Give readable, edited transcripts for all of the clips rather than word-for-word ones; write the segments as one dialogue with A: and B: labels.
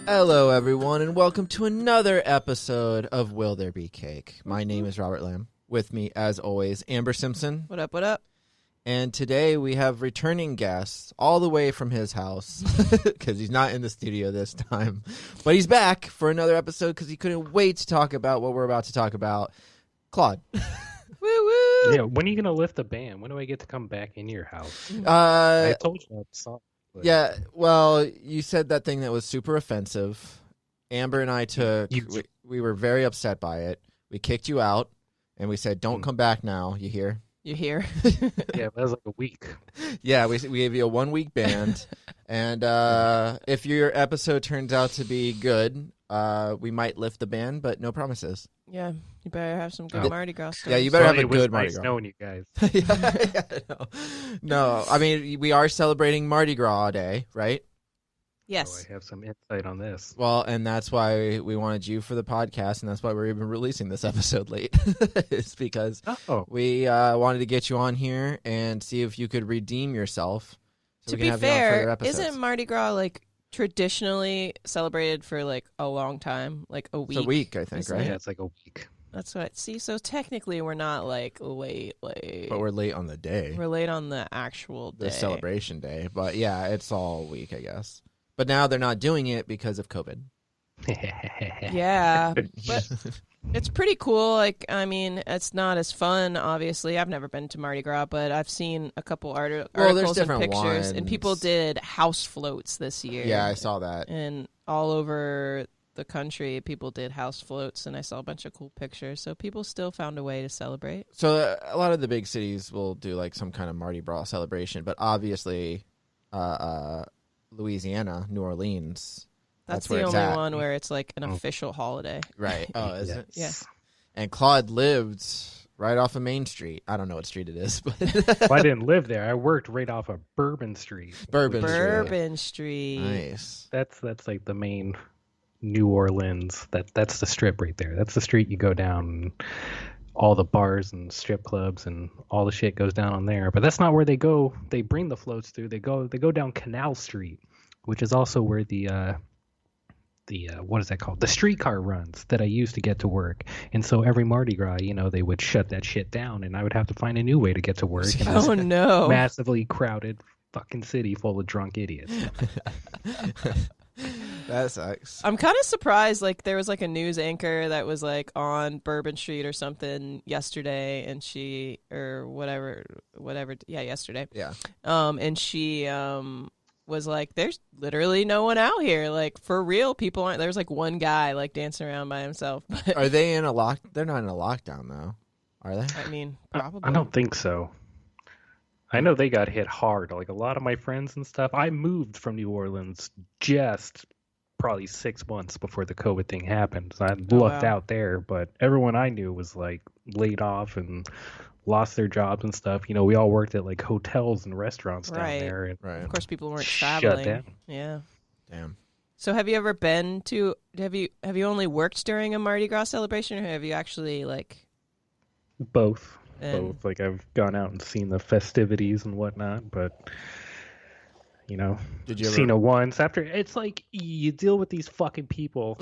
A: Hello, everyone, and welcome to another episode of Will There Be Cake? My name is Robert Lamb. With me, as always, Amber Simpson.
B: What up, what up?
A: And today we have returning guests all the way from his house because he's not in the studio this time. But he's back for another episode because he couldn't wait to talk about what we're about to talk about. Claude.
B: Woo-woo!
C: Yeah, when are you going to lift the ban? When do I get to come back in your house?
A: I
C: told you that song. But...
A: Yeah, well, you said that thing that was super offensive. Amber and I we were very upset by it. We kicked you out, and we said, don't come back now, you hear?
B: You hear?
C: Yeah, that was like a week.
A: Yeah, we gave you a 1 week ban, and if your episode turns out to be good, we might lift the ban, but no promises.
B: Yeah, you better have some good Mardi Gras stories.
A: Yeah, you better have a
C: it was
A: good Mardi
C: nice
A: Gras.
C: knowing you guys.
A: No, I mean, we are celebrating Mardi Gras Day, right?
B: Yes.
C: So I have some insight on this.
A: Well, and that's why we wanted you for the podcast, and that's why we're even releasing this episode late. It's because we wanted to get you on here and see if you could redeem yourself. So
B: to be fair, isn't Mardi Gras like traditionally celebrated for like a long time, like a week?
A: It's a week, I think, right?
C: Yeah, it's like a week.
B: That's what I see. So technically, we're not like late,
A: but we're late on the day.
B: We're late on the actual day,
A: the celebration day. But yeah, it's all week, I guess. But now they're not doing it because of COVID.
B: Yeah, but it's pretty cool. Like, I mean, it's not as fun, obviously. I've never been to Mardi Gras, but I've seen a couple articles and pictures,
A: ones.
B: And people did house floats this year.
A: Yeah, I saw that.
B: And all over the country, people did house floats, and I saw a bunch of cool pictures. So people still found a way to celebrate.
A: So a lot of the big cities will do like some kind of Mardi Gras celebration, but obviously, Louisiana, New Orleans.
B: That's
A: where
B: the
A: it's
B: only
A: at.
B: one where it's like an official holiday.
A: Right. Oh, is it?
B: Yeah.
A: And Claude lived right off of Main Street. I don't know what street it is, but
C: Well, I didn't live there. I worked right off of Bourbon Street.
B: Bourbon Street.
A: Nice.
C: That's like the main New Orleans. That's the strip right there. That's the street you go down. And all the bars and strip clubs and all the shit goes down on there. But that's not where they go. They bring the floats through. They go down Canal Street, which is also where the what is that called? The streetcar runs that I used to get to work. And so every Mardi Gras, they would shut that shit down, and I would have to find a new way to get to work. In
B: Oh no!
C: Massively crowded fucking city full of drunk idiots.
A: That sucks.
B: I'm kind of surprised. Like, there was like a news anchor that was like on Bourbon Street or something yesterday, and she yesterday.
A: Yeah.
B: And she was like, "There's literally no one out here. Like, for real, people aren't." There's like one guy like dancing around by himself.
A: Are they in a lock? They're not in a lockdown though, are they?
B: I mean, probably.
C: I don't think so. I know they got hit hard. Like a lot of my friends and stuff. I moved from New Orleans just probably 6 months before the COVID thing happened. So I lucked out there, but everyone I knew was like laid off and lost their jobs and stuff. We all worked at like hotels and restaurants down there. And
A: right.
B: Of course, people weren't
C: shut
B: traveling.
C: down.
B: Yeah.
A: Damn.
B: So have you ever been to? Have you only worked during a Mardi Gras celebration, or have you actually like?
C: Both. Like I've gone out and seen the festivities and whatnot, but
A: Did you
C: seen it once. After it's like you deal with these fucking people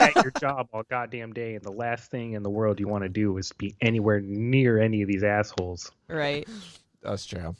C: at your job all goddamn day, and the last thing in the world you want to do is be anywhere near any of these assholes.
B: Right.
A: That's true.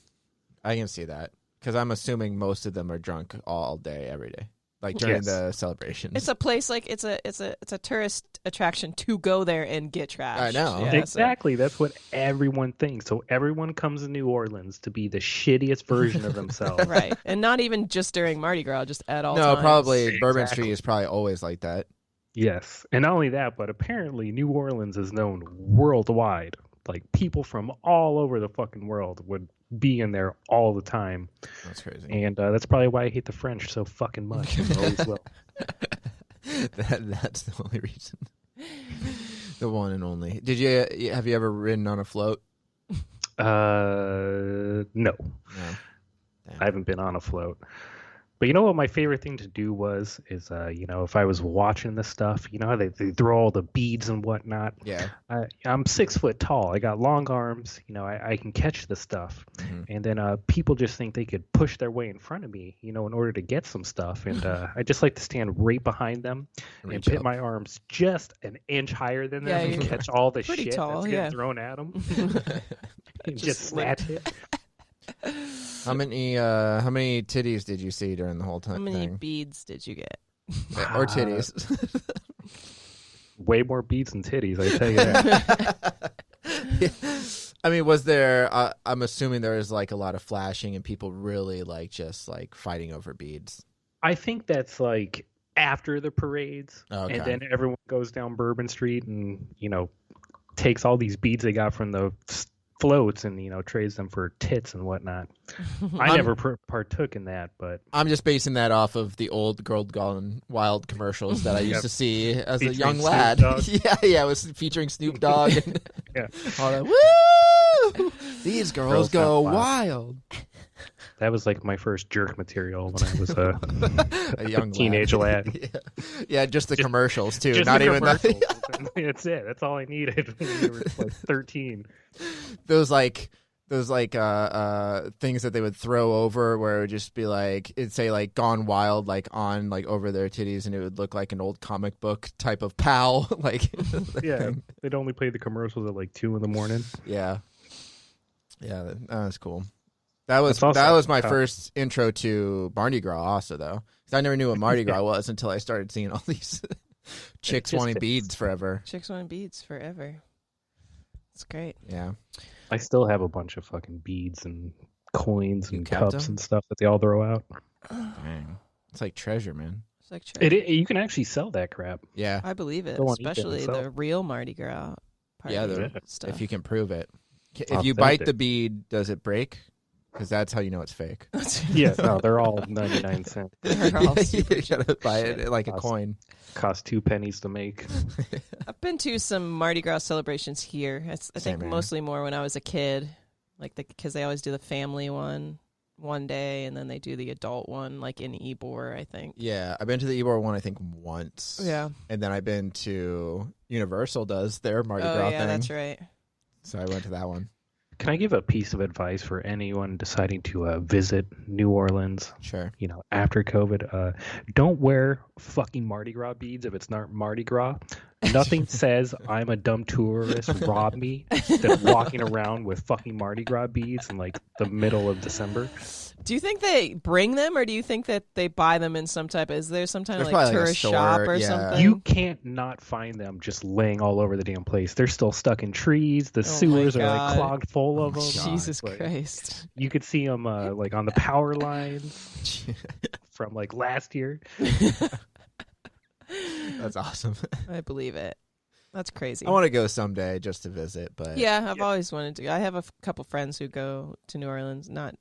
A: I can see that because I'm assuming most of them are drunk all day, every day, like during the celebrations.
B: It's a place like it's a tourist attraction to go there and get trashed.
A: I know.
B: Yeah,
C: Exactly. That's what everyone thinks. So everyone comes to New Orleans to be the shittiest version of themselves.
B: Right. And not even just during Mardi Gras, just at all times.
A: No, probably Bourbon Street is probably always like that.
C: Yes. And not only that, but apparently New Orleans is known worldwide. Like people from all over the fucking world would be in there all the time.
A: That's crazy.
C: And that's probably why I hate the French so fucking much. And always will.
A: That's the only reason. The one and only. Have you ever ridden on a float?
C: No.
A: Damn.
C: I haven't been on a float. But you know what my favorite thing to do is if I was watching this stuff, you know how they throw all the beads and whatnot.
A: Yeah.
C: I'm 6 foot tall. I got long arms. I can catch the stuff.
A: Mm-hmm.
C: And then people just think they could push their way in front of me, in order to get some stuff. And I just like to stand right behind them and put my arms just an inch higher than them and catch all the shit that's getting thrown at them. And just snatch it.
A: How many titties did you see during the whole time?
B: How many beads did you get?
A: Or titties?
C: Way more beads than titties, I tell you that.
A: I mean, was there? I'm assuming there was like a lot of flashing and people really like just like fighting over beads.
C: I think that's like after the parades,
A: okay.
C: And then everyone goes down Bourbon Street and takes all these beads they got from the floats and trades them for tits and whatnot. I never partook in that, but
A: I'm just basing that off of the old Girl Gone Wild commercials that I used to see as a young lad. Yeah, it was featuring Snoop Dogg. And all that. Woo! These girls go wild.
C: That was like my first jerk material when I was a
A: young
C: teenage lad.
A: Yeah, just the commercials too.
C: Just
A: not
C: the
A: even
C: commercials. That's it. That's all I needed when you were like 13.
A: Those things that they would throw over where it would just be like it'd say like Gone Wild like on like over their titties and it would look like an old comic book type of pal like
C: they'd only play the commercials at like 2 a.m.
A: Yeah, that was cool. That was my first intro to Mardi Gras also though, because I never knew what Mardi Gras was until I started seeing all these chicks wanting beads forever.
B: Chicks wanting beads forever. It's great.
A: Yeah.
C: I still have a bunch of fucking beads and coins and cups and stuff that they all throw out.
A: Dang. It's like treasure, man.
B: It's like treasure.
C: You can actually sell that crap.
A: Yeah.
B: I believe it, especially the real Mardi Gras stuff.
A: If you can prove it. If you bite the bead, does it break? Because that's how you know it's fake.
C: Yeah, no, they're all 99 cents.
B: They're all super
A: you gotta buy it like a coin.
C: Cost 2 pennies to make.
B: I've been to some Mardi Gras celebrations here. I think mostly more when I was a kid, because they always do the family one day, and then they do the adult one, like in Ybor, I think.
A: Yeah, I've been to the Ybor one, I think, once.
B: Yeah.
A: And then I've been to Universal does their Mardi Gras thing.
B: That's right.
A: So I went to that one.
C: Can I give a piece of advice for anyone deciding to visit New Orleans?
A: Sure.
C: After COVID, don't wear fucking Mardi Gras beads if it's not Mardi Gras. Nothing says I'm a dumb tourist, rob me, than walking around with fucking Mardi Gras beads in like the middle of December.
B: Do you think they bring them, or do you think that they buy them in some type? Is there some kind of like tourist shop or something?
C: You can't not find them just laying all over the damn place. They're still stuck in trees. The sewers are like clogged full of them.
B: Jesus Christ!
C: You could see them like on the power lines from like last year.
A: That's awesome.
B: I believe it. That's crazy.
A: I want to go someday just to visit, but
B: I've always wanted to. I have a couple friends who go to New Orleans, not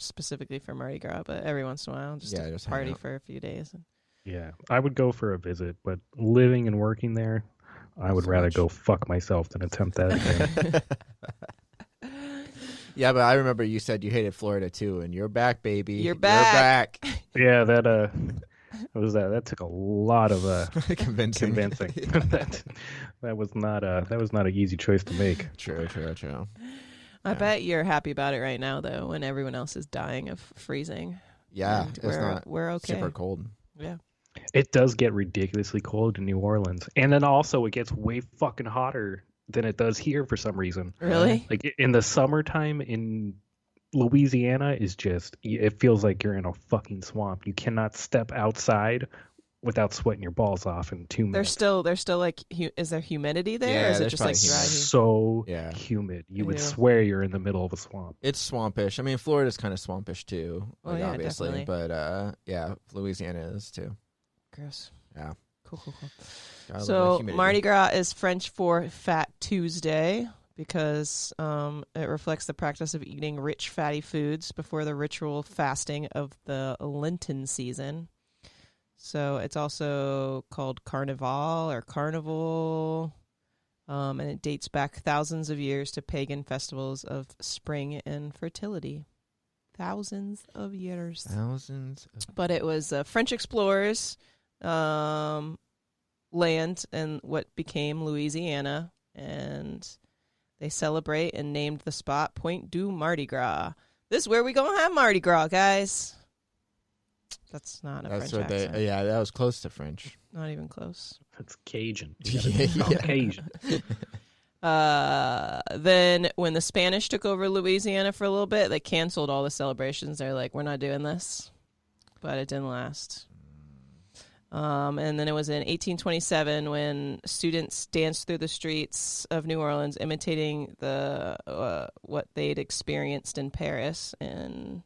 B: specifically for Mardi Gras, but every once in a while, just party for a few days.
C: Yeah, I would go for a visit, but living and working there, I would rather go fuck myself than attempt that again.
A: Yeah, but I remember you said you hated Florida too, and you're back, baby.
B: You're back.
C: Yeah, that took a lot of
A: convincing.
C: that was not an easy choice to make.
A: True.
B: I bet you're happy about it right now, though, when everyone else is dying of freezing.
A: Yeah,
B: we're okay.
A: Super cold.
B: Yeah.
C: It does get ridiculously cold in New Orleans, and then also it gets way fucking hotter than it does here for some reason.
B: Really?
C: Like in the summertime in Louisiana it feels like you're in a fucking swamp. You cannot step outside without sweating your balls off in 2 minutes.
B: They're still like, is there humidity there? Or is it just like dry?
C: So humid. You would swear you're in the middle of a swamp.
A: It's swampish. I mean, Florida's kind of swampish too, obviously.
B: Definitely.
A: But Louisiana is too.
B: Gross.
A: Yeah.
B: Cool. So Mardi Gras is French for Fat Tuesday because it reflects the practice of eating rich, fatty foods before the ritual fasting of the Lenten season. So it's also called Carnival or Carnival, and it dates back thousands of years to pagan festivals of spring and fertility. Thousands of years.
A: But
B: it was French explorers land in what became Louisiana, and they celebrate and named the spot Point du Mardi Gras. This is where we gonna have Mardi Gras, guys. That's not a French accent.
A: Yeah, that was close to French.
B: Not even close.
C: That's Cajun.
A: Cajun.
B: Then when the Spanish took over Louisiana for a little bit, they canceled all the celebrations. They're like, we're not doing this. But it didn't last. And then it was in 1827 when students danced through the streets of New Orleans imitating what they'd experienced in Paris. And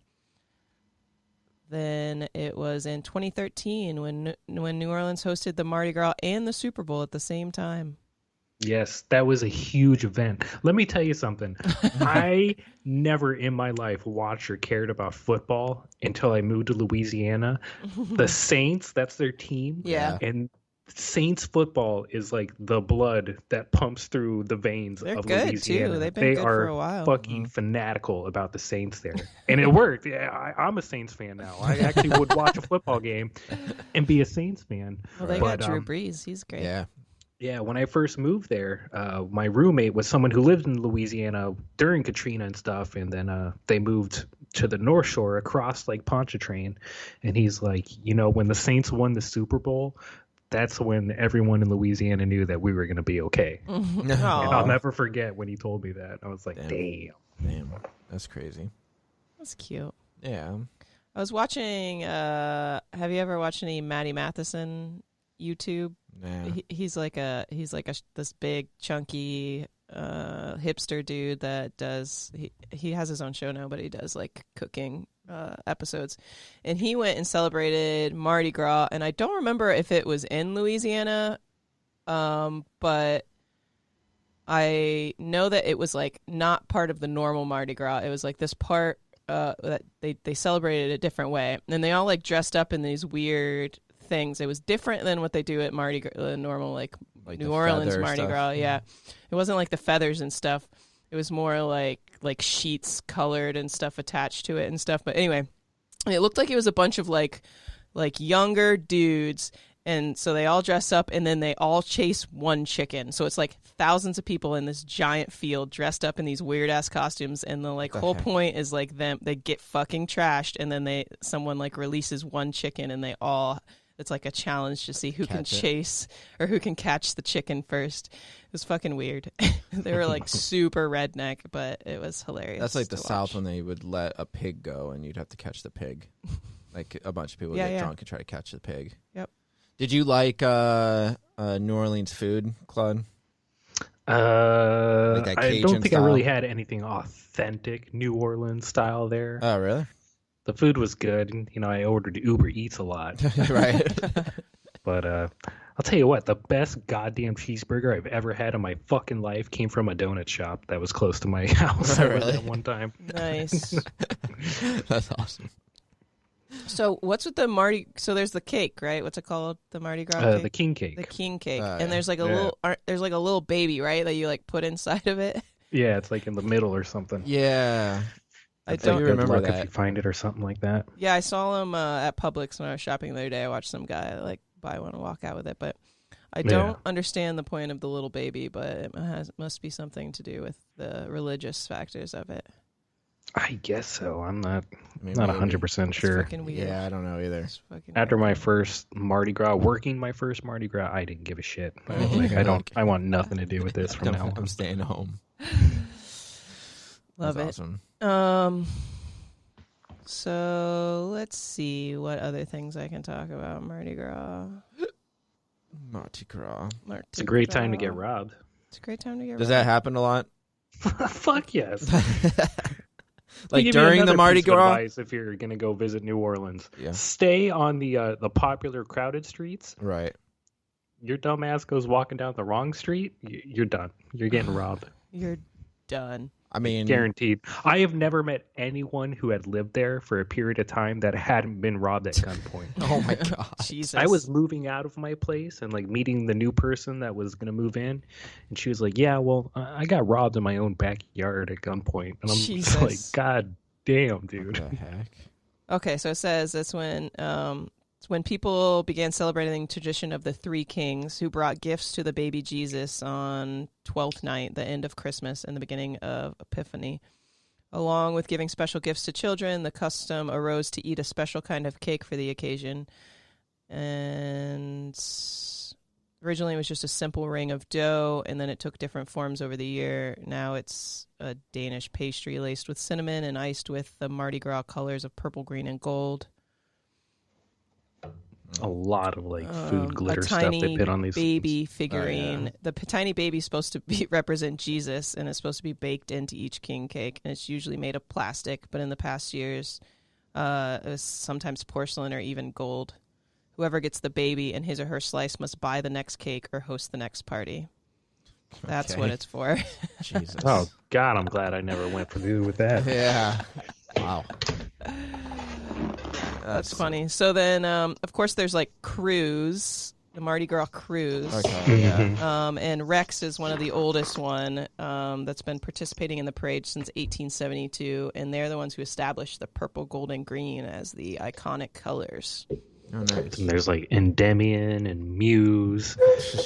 B: then it was in 2013 when New Orleans hosted the Mardi Gras and the Super Bowl at the same time.
C: Yes, that was a huge event. Let me tell you something. I never in my life watched or cared about football until I moved to Louisiana. The Saints, that's their team.
B: Yeah.
C: And Saints football is like the blood that pumps through the veins
B: They're
C: of
B: good,
C: Louisiana.
B: too. They've been good for a while.
C: Fucking fanatical about the Saints there. And it worked. Yeah, I'm a Saints fan now. I actually would watch a football game and be a Saints fan.
B: Well, they got Drew Brees. He's great.
A: Yeah.
C: Yeah, when I first moved there, my roommate was someone who lived in Louisiana during Katrina and stuff, and then they moved to the North Shore across Lake Pontchartrain, and he's like, when the Saints won the Super Bowl, that's when everyone in Louisiana knew that we were going to be okay. And I'll never forget when he told me that. I was like, damn.
A: That's crazy.
B: That's cute.
A: Yeah.
B: I was watching, have you ever watched any Maddie Matheson YouTube?
A: Nah.
B: He's like this big chunky hipster dude that does he has his own show now, but he does like cooking episodes, and he went and celebrated Mardi Gras, and I don't remember if it was in Louisiana, but I know that it was like not part of the normal Mardi Gras. It was like this part that they celebrated a different way, and they all like dressed up in these weird things. It was different than what they do at Mardi Gras, normal like New Orleans Mardi
A: stuff.
B: Gras. Yeah, it wasn't like the feathers and stuff. It was more like sheets colored and stuff attached to it and stuff. But anyway, it looked like it was a bunch of like younger dudes, and so they all dress up and then they all chase one chicken. So it's like thousands of people in this giant field dressed up in these weird ass costumes, and the whole point is like they get fucking trashed, and then someone like releases one chicken, and they all. It's like a challenge to see who can chase or who can catch the chicken first. It was fucking weird. They were like super redneck, but it was hilarious.
A: That's like the South when they would let a pig go and you'd have to catch the pig. Like a bunch of people would get drunk and try to catch the pig.
B: Yep.
A: Did you like New Orleans food, Claude?
C: I don't think I really had anything authentic New Orleans style there.
A: Oh, really?
C: The food was good. I ordered Uber Eats a lot.
A: Right.
C: But I'll tell you what, the best goddamn cheeseburger I've ever had in my fucking life came from a donut shop that was close to my house.
A: Oh, really?
C: At one time.
B: Nice.
A: That's awesome.
B: So what's with the Mardi? So there's the cake, right? What's it called? The Mardi Gras cake?
C: The king cake.
B: The king cake. And there's like there's like a little baby, right? That you like put inside of it.
C: Yeah, it's like in the middle or something.
A: Yeah.
B: I don't
A: remember
C: luck
A: that.
C: if you find it or something like that.
B: Yeah, I saw him at Publix when I was shopping the other day. I watched some guy like buy one and walk out with it, but I don't understand the point of the little baby, but it must be something to do with the religious factors of it.
C: I guess so. I'm not 100% sure.
B: It's fucking weird.
A: Yeah, I don't know either.
C: After my first Mardi Gras, I didn't give a shit. I was like, I want nothing to do with this from now on.
A: I'm staying home.
B: Love
A: That's
B: it.
A: Awesome.
B: So let's see what other things I can talk about. Mardi Gras.
C: It's a great time to get robbed.
B: It's a great time to get robbed.
A: Does that happen a lot?
C: Fuck yes.
A: Like during the Mardi Gras?
C: If you're going to go visit New Orleans,
A: yeah.
C: Stay on the popular crowded streets.
A: Right.
C: Your dumb ass goes walking down the wrong street, you're done. You're getting robbed.
B: You're done.
A: I mean,
C: guaranteed. I have never met anyone who had lived there for a period of time that hadn't been robbed at gunpoint.
A: Oh my god!
B: Jesus.
C: I was moving out of my place and like meeting the new person that was gonna move in, and she was like, "Yeah, well, I got robbed in my own backyard at gunpoint," and I'm just like, "God damn, dude.
A: What the heck?
B: Okay, so it says it's when people began celebrating the tradition of the three kings who brought gifts to the baby Jesus on 12th night, the end of Christmas and the beginning of Epiphany. Along with giving special gifts to children, the custom arose to eat a special kind of cake for the occasion. And originally it was just a simple ring of dough, and then it took different forms over the year. Now it's a Danish pastry laced with cinnamon and iced with the Mardi Gras colors of purple, green, and gold.
C: A lot of like food glitter stuff they put on these
B: baby figurine. Oh, yeah. The tiny baby's supposed to represent Jesus, and it's supposed to be baked into each king cake, and it's usually made of plastic, but in the past years it was sometimes porcelain or even gold. Whoever gets the baby and his or her slice must buy the next cake or host the next party. That's what it's for.
A: Jesus.
C: Oh God, I'm glad I never went through with that.
A: Yeah. Wow.
B: That's funny. So then, of course, there's like cruise, the Mardi Gras cruise.
A: Okay. Yeah.
B: And Rex is one of the oldest one that's been participating in the parade since 1872, and they're the ones who established the purple, gold, and green as the iconic colors.
A: Oh, nice.
C: And there's like Endymion and Muse.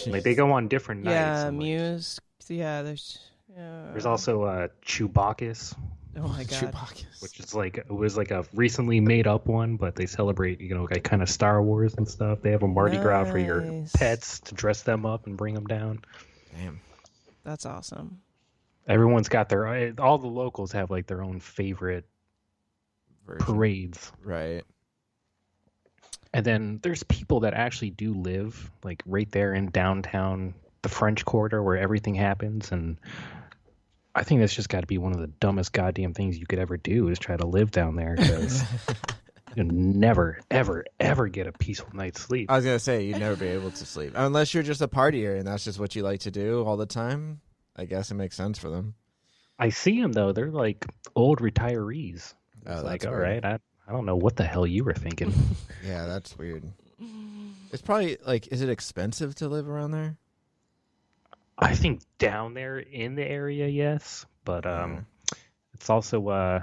C: Like they go on different nights.
B: Yeah,
C: and,
B: Muse. Yeah,
C: there's also Chewbacca's.
B: Oh my God.
A: Chewbacca's.
C: Which is like, it was like a recently made up one, but they celebrate, like kind of Star Wars and stuff. They have a Mardi Gras for your pets to dress them up and bring them down.
A: Damn.
B: That's awesome.
C: Everyone's got all the locals have like their own favorite parades.
A: Right.
C: And then there's people that actually do live like right there in downtown, the French Quarter where everything happens. And I think that's just got to be one of the dumbest goddamn things you could ever do is try to live down there, because you'll never, ever, ever get a peaceful night's sleep.
A: I was going to say, you'd never be able to sleep. Unless you're just a partier and that's just what you like to do all the time. I guess it makes sense for them.
C: I see them, though. They're like old retirees. It's like, all right, I don't know what the hell you were thinking.
A: Yeah, that's weird. It's probably, like, is it expensive to live around there?
C: I think down there in the area, yes. But it's also,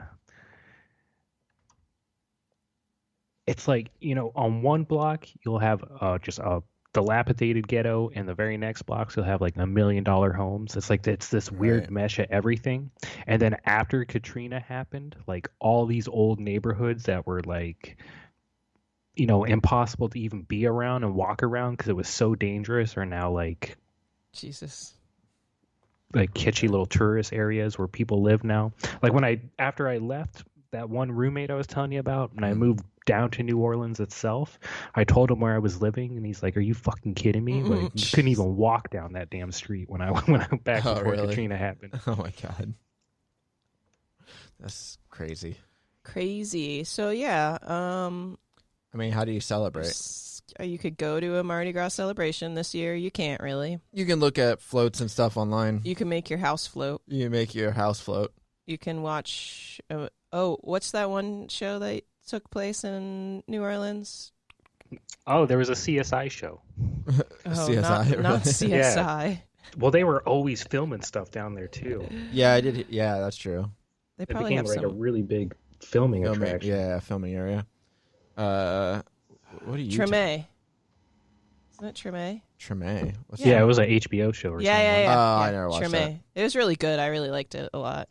C: it's like, on one block, you'll have just a dilapidated ghetto, and the very next blocks, you'll have like $1 million homes. It's like, it's this weird mesh of everything. And then after Katrina happened, like all these old neighborhoods that were like, impossible to even be around and walk around because it was so dangerous are now like,
B: Jesus.
C: Like kitschy little tourist areas where people live now. Like after I left that one roommate I was telling you about, and I moved down to New Orleans itself, I told him where I was living, and he's like, "Are you fucking kidding me? Like, you couldn't even walk down that damn street when I went back before Katrina happened."
A: Oh my God, that's crazy.
B: Crazy. So yeah.
A: I mean, how do you celebrate?
B: You could go to a Mardi Gras celebration this year. You can't really.
A: You can look at floats and stuff online.
B: You can make your house float.
A: You make your house float.
B: You can watch. What's that one show that took place in New Orleans?
C: Oh, there was a CSI show.
A: CSI,
B: not CSI.
C: Yeah. Well, they were always filming stuff down there too.
A: Yeah, I did. Yeah, that's true.
B: They probably have
C: a really big filming attraction.
A: Yeah, filming area. What are you?
B: Treme. Isn't it Treme?
A: Treme.
C: Yeah, it was an HBO show or something.
B: Yeah.
A: Oh, I never watched that.
B: It was really good. I really liked it a lot.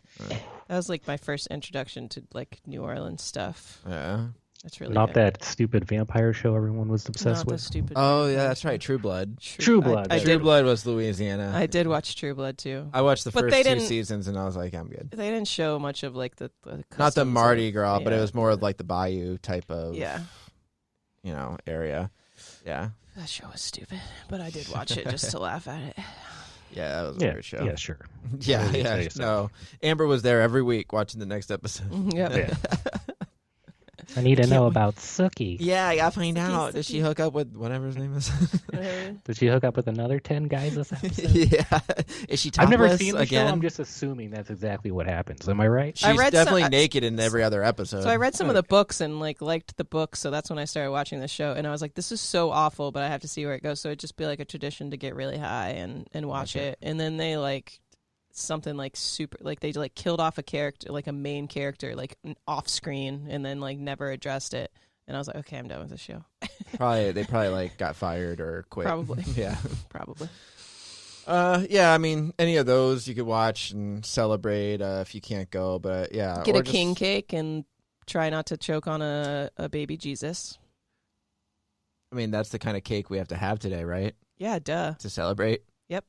B: That was like my first introduction to like New Orleans stuff.
A: Yeah.
B: That's really
C: not
B: good.
C: That stupid vampire show everyone was obsessed
B: not
C: with.
B: The stupid.
A: Oh yeah, that's right. True Blood.
C: True Blood.
A: True Blood was Louisiana.
B: I did watch True Blood too.
A: I watched the first 2 seasons and I was like, I'm good.
B: They didn't show much of like the
A: not the Mardi Gras, but it was more of like the Bayou type of area. Yeah.
B: That show was stupid, but I did watch it just to laugh at it.
A: Yeah, that was a weird show.
C: Yeah, sure.
A: Yeah. No, Amber was there every week watching the next episode.
B: Yeah.
C: I need to know about Sookie.
A: Yeah, I gotta find out. Does she hook up with whatever his name is?
C: Did she hook up with another 10 guys this episode?
A: Yeah. Is she topless
C: I've never seen the
A: again?
C: show. I'm just assuming that's exactly what happens. Am I right?
A: She's definitely naked in every other episode.
B: So I read some of the books and liked the books, so that's when I started watching the show. And I was like, this is so awful, but I have to see where it goes. So it'd just be like a tradition to get really high and watch it. And then they something like super, like they like killed off a character, like a main character, like off screen, and then like never addressed it. And I was like, okay, I'm done with the show.
A: They probably like got fired or quit.
B: Probably.
A: Yeah.
B: Probably.
A: Yeah, I mean, any of those you could watch and celebrate if you can't go, but yeah.
B: Get a king cake and try not to choke on a baby Jesus.
A: I mean, that's the kind of cake we have to have today, right?
B: Yeah, duh.
A: To celebrate?
B: Yep.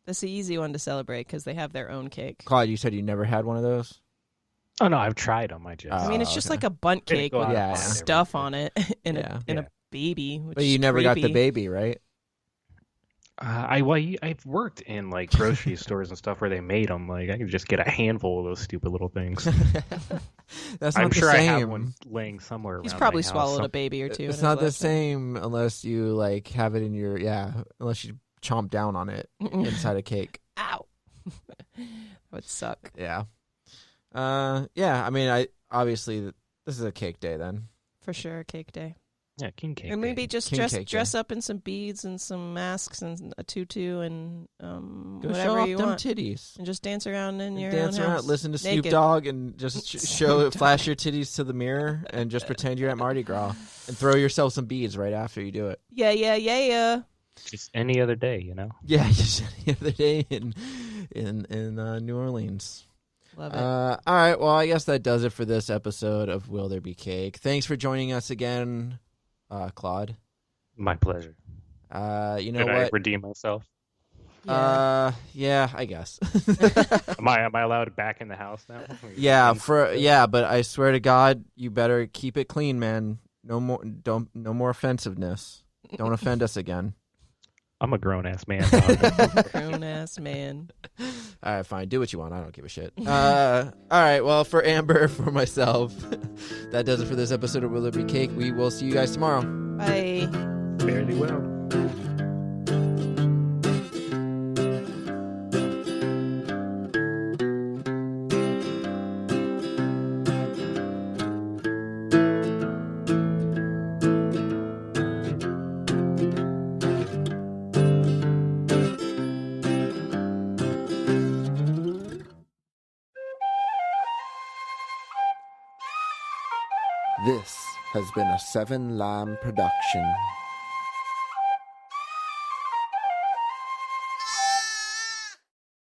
B: That's the easy one to celebrate because they have their own cake.
A: Claude, you said you never had one of those?
C: Oh, no, I've tried them.
B: I mean, it's just like a bundt cake with stuff on it and a baby. Which
A: but you never got the baby, right?
C: I've worked in like grocery stores and stuff where they made them. Like I could just get a handful of those stupid little things.
A: That's not
C: I'm
A: the
C: sure
A: same.
C: I have one laying somewhere.
B: He's
C: around
B: probably
C: my house.
B: swallowed a baby or two.
A: It's not the same unless you like have it in your unless you chomp down on it inside a cake.
B: Ow, that would suck.
A: Yeah. I mean, I obviously this is a cake day then.
B: For sure, cake day.
C: Yeah, king cake.
B: And maybe just
A: King
B: dress up in some beads and some masks and a tutu and
A: Go
B: whatever
A: show off
B: you
A: them
B: want.
A: Titties.
B: And just dance around in your
A: dance
B: own
A: around,
B: house.
A: listen to
B: Naked.
A: Snoop Dogg, and just flash your titties to the mirror, and just pretend you're at Mardi Gras, and throw yourself some beads right after you do it.
B: Yeah.
C: Just any other day, you know.
A: Yeah, just the other day in New Orleans.
B: Love it.
A: All right, well, I guess that does it for this episode of Will There Be Cake. Thanks for joining us again, Claude.
C: My pleasure.
A: You know
C: Did
A: what?
C: I redeem myself?
A: Yeah, I guess.
C: Am I allowed back in the house now?
A: But I swear to God, you better keep it clean, man. No more offensiveness. Don't offend us again.
C: I'm a grown ass man.
B: Grown ass man.
A: All right, fine. Do what you want. I don't give a shit. All right. Well, for Amber, for myself, that does it for this episode of Will There Be Cake. We will see you guys tomorrow.
B: Bye.
C: Fairly well.
D: This has been a Seven Lamb production.